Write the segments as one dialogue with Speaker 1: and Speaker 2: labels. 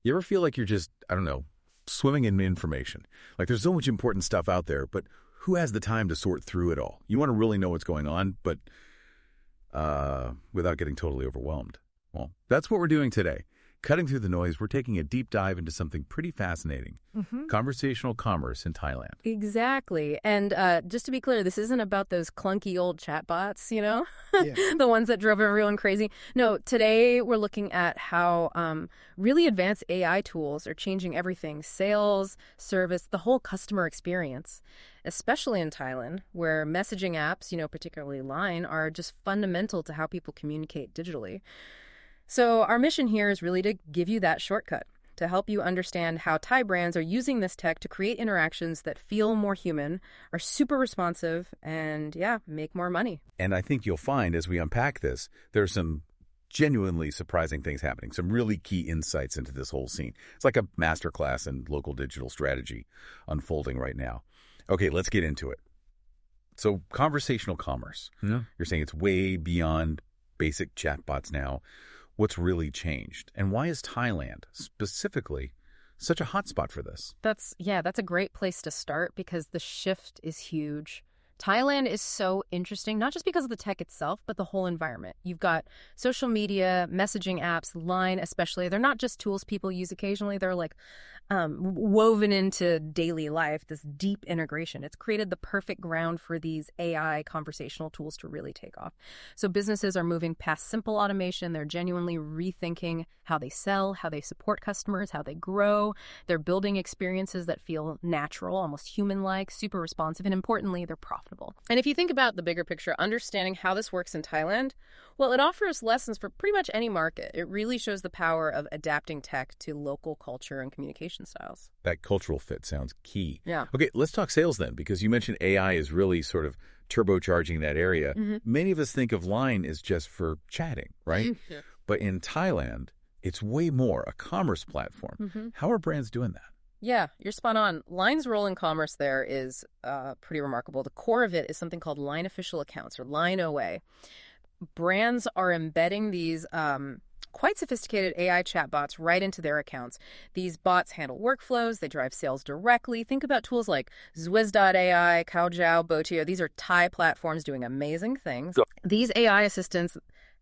Speaker 1: You ever feel like you're just, I don't know, swimming in information? Like there's so much important stuff out there, but who has the time to sort through it all? You want to really know what's going on, but without getting totally overwhelmed. Well, that's what we're doing today. Cutting through the noise, we're taking a deep dive into something pretty fascinating. Conversational commerce in Thailand.
Speaker 2: Exactly. And just to be clear, this isn't about those clunky old chatbots,
Speaker 1: Yeah.
Speaker 2: the ones that drove everyone crazy. No, today we're looking at how really advanced AI tools are changing everything. Sales, service, the whole customer experience, especially in Thailand, where messaging apps, particularly Line, are just fundamental to how people communicate digitally. So our mission here is really to give you that shortcut, to help you understand how Thai brands are using this tech to create interactions that feel more human, are super responsive, and make more money.
Speaker 1: And I think you'll find as we unpack this, there's some genuinely surprising things happening, some really key insights into this whole scene. It's like a masterclass in local digital strategy unfolding right now. Okay, let's get into it. So conversational commerce, you're saying it's way beyond basic chatbots now. What's really changed? And why is Thailand, specifically, such a hotspot for this?
Speaker 2: That's a great place to start because the shift is huge. Thailand is so interesting, not just because of the tech itself, but the whole environment. You've got social media, messaging apps, Line especially. They're not just tools people use occasionally. They're like woven into daily life, this deep integration. It's created the perfect ground for these AI conversational tools to really take off. So businesses are moving past simple automation. They're genuinely rethinking how they sell, how they support customers, how they grow. They're building experiences that feel natural, almost human-like, super responsive, and importantly, they're profitable. And if you think about the bigger picture, understanding how this works in Thailand, well, it offers lessons for pretty much any market. It really shows the power of adapting tech to local culture and communication styles.
Speaker 1: That cultural fit sounds key.
Speaker 2: Yeah.
Speaker 1: Okay, let's talk sales then, because you mentioned AI is really sort of turbocharging that area. Many of us think of Line as just for chatting, right?
Speaker 2: Yeah.
Speaker 1: But in Thailand, it's way more a commerce platform. How are brands doing that?
Speaker 2: Yeah, you're spot on. Line's role in commerce there is pretty remarkable. The core of it is something called Line Official Accounts, or Line OA. Brands are embedding these quite sophisticated AI chatbots right into their accounts. These bots handle workflows. They drive sales directly. Think about tools like Zwiz.ai, Kaojiao, Botio. These are Thai platforms doing amazing things. These AI assistants,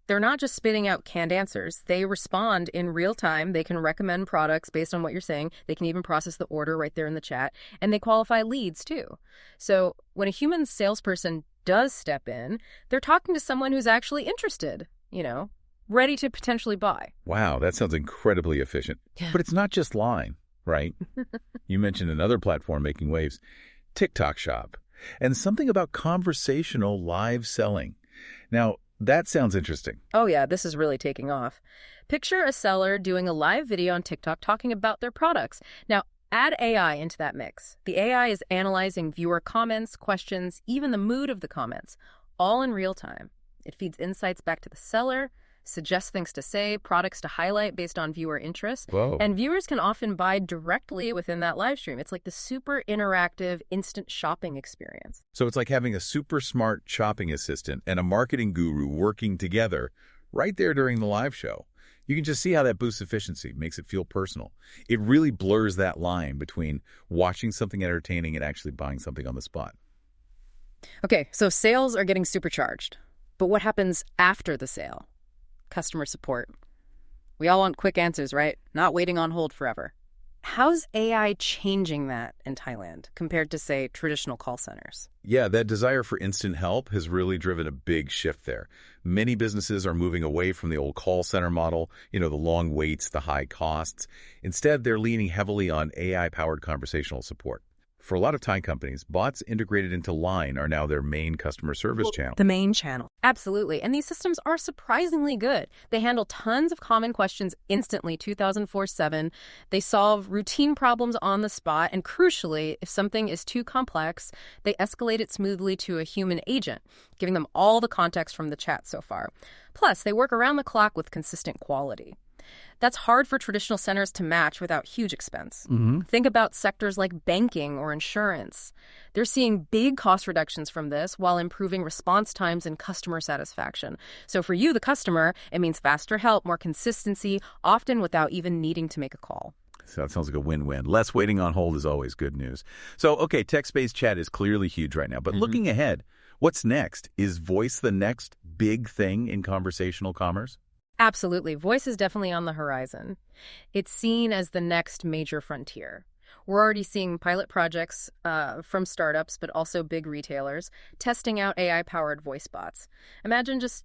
Speaker 2: they're not just spitting out canned answers. They respond in real time. They can recommend products based on what you're saying. They can even process the order right there in the chat. And they qualify leads, too. So when a human salesperson does step in, they're talking to someone who's actually interested, ready to potentially buy.
Speaker 1: Wow, that sounds incredibly efficient.
Speaker 2: Yeah.
Speaker 1: But it's not just Line, right? You mentioned another platform making waves, TikTok Shop, and something about conversational live selling. Now, that sounds interesting.
Speaker 2: Oh, yeah, this is really taking off. Picture a seller doing a live video on TikTok talking about their products. Now, add AI into that mix. The AI is analyzing viewer comments, questions, even the mood of the comments, all in real time. It feeds insights back to the seller, suggests things to say, products to highlight based on viewer interest.
Speaker 1: Whoa.
Speaker 2: And viewers can often buy directly within that live stream. It's like the super interactive instant shopping experience.
Speaker 1: So it's like having a super smart shopping assistant and a marketing guru working together right there during the live show. You can just see how that boosts efficiency, makes it feel personal. It really blurs that line between watching something entertaining and actually buying something on the spot.
Speaker 2: Okay, so sales are getting supercharged. But what happens after the sale? Customer support. We all want quick answers, right? Not waiting on hold forever. How's AI changing that in Thailand compared to, say, traditional call centers?
Speaker 1: Yeah, that desire for instant help has really driven a big shift there. Many businesses are moving away from the old call center model, the long waits, the high costs. Instead, they're leaning heavily on AI-powered conversational support. For a lot of Thai companies, bots integrated into Line are now their main customer service channel.
Speaker 2: The main channel. Absolutely. And these systems are surprisingly good. They handle tons of common questions instantly, 24/7. They solve routine problems on the spot. And crucially, if something is too complex, they escalate it smoothly to a human agent, giving them all the context from the chat so far. Plus, they work around the clock with consistent quality. That's hard for traditional centers to match without huge expense. Think about sectors like banking or insurance. They're seeing big cost reductions from this while improving response times and customer satisfaction. So for you, the customer, it means faster help, more consistency, often without even needing to make a call.
Speaker 1: So that sounds like a win-win. Less waiting on hold is always good news. So, okay, text-based chat is clearly huge right now. But looking ahead, what's next? Is voice the next big thing in conversational commerce?
Speaker 2: Absolutely. Voice is definitely on the horizon. It's seen as the next major frontier. We're already seeing pilot projects from startups, but also big retailers, testing out AI-powered voice bots. Imagine just,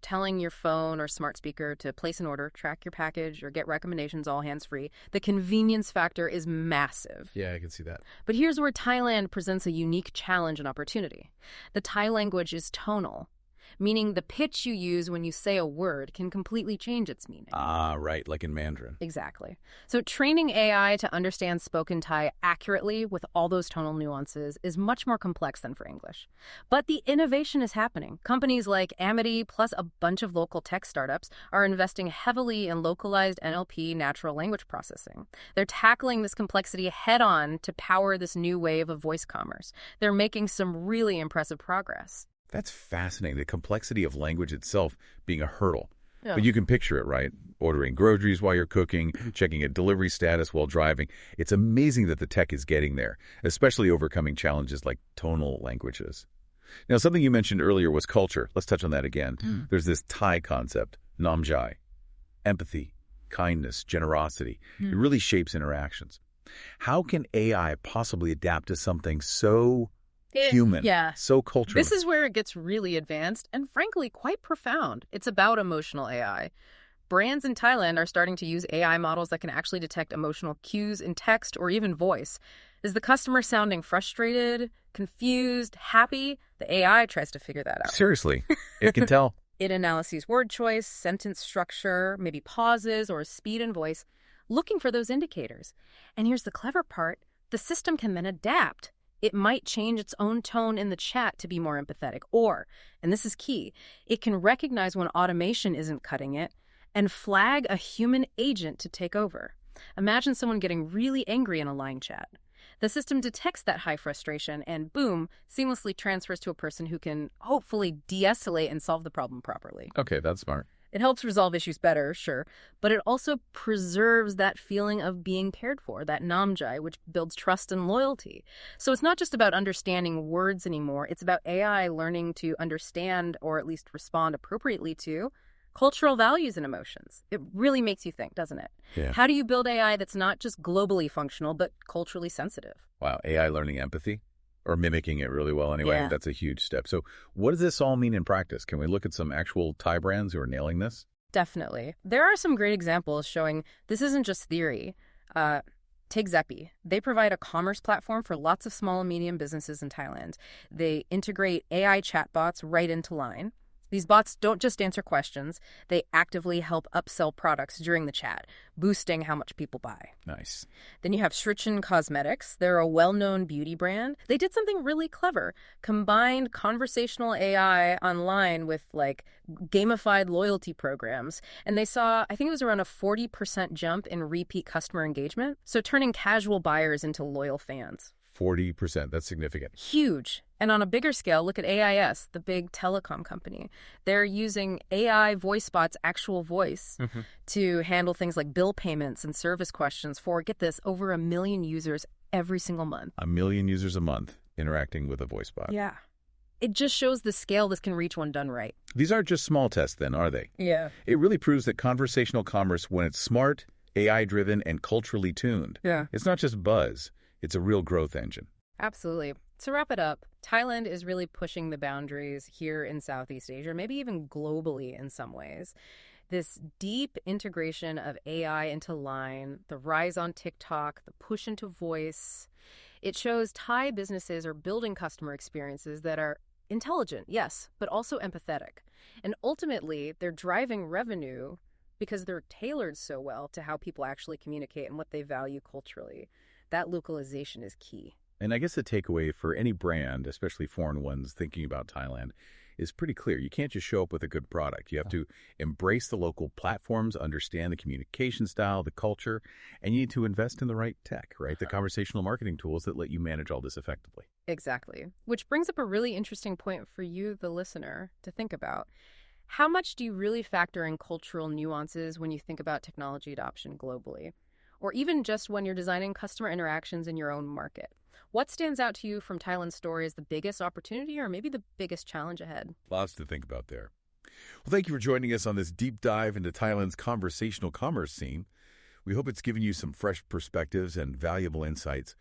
Speaker 2: telling your phone or smart speaker to place an order, track your package, or get recommendations all hands-free. The convenience factor is massive.
Speaker 1: Yeah, I can see that.
Speaker 2: But here's where Thailand presents a unique challenge and opportunity. The Thai language is tonal, meaning the pitch you use when you say a word can completely change its meaning.
Speaker 1: Ah, right, like in Mandarin.
Speaker 2: Exactly. So training AI to understand spoken Thai accurately with all those tonal nuances is much more complex than for English. But the innovation is happening. Companies like Amity plus a bunch of local tech startups are investing heavily in localized NLP, natural language processing. They're tackling this complexity head-on to power this new wave of voice commerce. They're making some really impressive progress.
Speaker 1: That's fascinating, the complexity of language itself being a hurdle.
Speaker 2: Yeah.
Speaker 1: But you can picture it, right? Ordering groceries while you're cooking, checking a delivery status while driving. It's amazing that the tech is getting there, especially overcoming challenges like tonal languages. Now, something you mentioned earlier was culture. Let's touch on that again. There's this Thai concept, namjai, empathy, kindness, generosity. It really shapes interactions. How can AI possibly adapt to something so human, so cultural?
Speaker 2: This is where it gets really advanced and, frankly, quite profound. It's about emotional AI. Brands in Thailand are starting to use AI models that can actually detect emotional cues in text or even voice. Is the customer sounding frustrated, confused, happy? The AI tries to figure that out.
Speaker 1: Seriously, it can tell.
Speaker 2: It analyzes word choice, sentence structure, maybe pauses or speed in voice, looking for those indicators. And here's the clever part. The system can then adapt. It might change its own tone in the chat to be more empathetic. Or, and this is key, it can recognize when automation isn't cutting it and flag a human agent to take over. Imagine someone getting really angry in a line chat. The system detects that high frustration and, boom, seamlessly transfers to a person who can hopefully de-escalate and solve the problem properly.
Speaker 1: Okay, that's smart.
Speaker 2: It helps resolve issues better, sure, but it also preserves that feeling of being cared for, that namjai, which builds trust and loyalty. So it's not just about understanding words anymore. It's about AI learning to understand or at least respond appropriately to cultural values and emotions. It really makes you think, doesn't it?
Speaker 1: Yeah.
Speaker 2: How do you build AI that's not just globally functional, but culturally sensitive?
Speaker 1: Wow, AI learning empathy? Or mimicking it really well anyway.
Speaker 2: Yeah.
Speaker 1: That's a huge step. So what does this all mean in practice? Can we look at some actual Thai brands who are nailing this?
Speaker 2: Definitely. There are some great examples showing this isn't just theory. Take Zepi. They provide a commerce platform for lots of small and medium businesses in Thailand. They integrate AI chatbots right into line. These bots don't just answer questions. They actively help upsell products during the chat, boosting how much people buy.
Speaker 1: Nice.
Speaker 2: Then you have Shrichin Cosmetics. They're a well-known beauty brand. They did something really clever. Combined conversational AI online with gamified loyalty programs. And they saw, I think it was around a 40% jump in repeat customer engagement. So turning casual buyers into loyal fans.
Speaker 1: 40%. That's significant.
Speaker 2: Huge. And on a bigger scale, look at AIS, the big telecom company. They're using AI voice bots, actual voice, to handle things like bill payments and service questions for, get this, over 1 million users every single month.
Speaker 1: 1 million users a month interacting with a voice bot.
Speaker 2: Yeah. It just shows the scale this can reach when done right.
Speaker 1: These aren't just small tests then, are they?
Speaker 2: Yeah.
Speaker 1: It really proves that conversational commerce, when it's smart, AI-driven, and culturally tuned, it's not just buzz. It's a real growth engine.
Speaker 2: Absolutely. To wrap it up, Thailand is really pushing the boundaries here in Southeast Asia, maybe even globally in some ways. This deep integration of AI into Line, the rise on TikTok, the push into voice, it shows Thai businesses are building customer experiences that are intelligent, yes, but also empathetic. And ultimately, they're driving revenue because they're tailored so well to how people actually communicate and what they value culturally. That localization is key.
Speaker 1: And I guess the takeaway for any brand, especially foreign ones thinking about Thailand, is pretty clear. You can't just show up with a good product. You have to embrace the local platforms, understand the communication style, the culture, and you need to invest in the right tech, right? The conversational marketing tools that let you manage all this effectively.
Speaker 2: Exactly. Which brings up a really interesting point for you, the listener, to think about. How much do you really factor in cultural nuances when you think about technology adoption globally? Or even just when you're designing customer interactions in your own market? What stands out to you from Thailand's story as the biggest opportunity or maybe the biggest challenge ahead?
Speaker 1: Lots to think about there. Well, thank you for joining us on this deep dive into Thailand's conversational commerce scene. We hope it's given you some fresh perspectives and valuable insights.